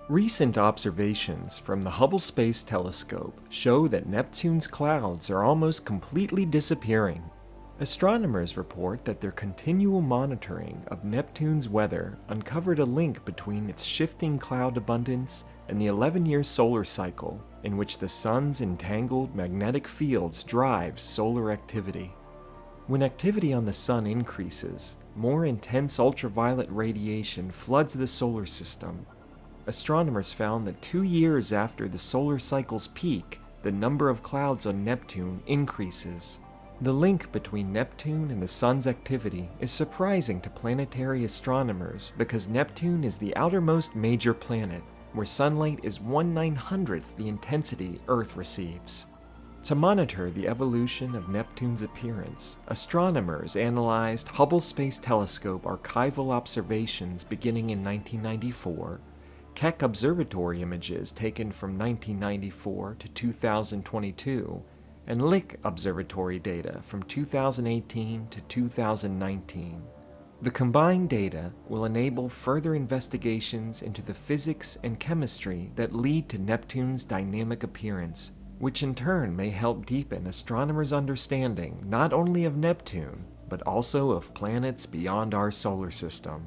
Recent observations from the Hubble Space Telescope show that Neptune's clouds are almost completely disappearing. Astronomers report that their continual monitoring of Neptune's weather uncovered a link between its shifting cloud abundance and the 11-year solar cycle in which the sun's entangled magnetic fields drive solar activity. When activity on the sun increases, more intense ultraviolet radiation floods the solar system. Astronomers found that 2 years after the solar cycle's peak, the number of clouds on Neptune increases. The link between Neptune and the sun's activity is surprising to planetary astronomers because Neptune is the outermost major planet, where sunlight is 1/900th the intensity Earth receives. To monitor the evolution of Neptune's appearance, astronomers analyzed Hubble Space Telescope archival observations beginning in 1994, Keck Observatory images taken from 1994 to 2022, and Lick Observatory data from 2018 to 2019. The combined data will enable further investigations into the physics and chemistry that lead to Neptune's dynamic appearance, which in turn may help deepen astronomers' understanding not only of Neptune, but also of planets beyond our solar system.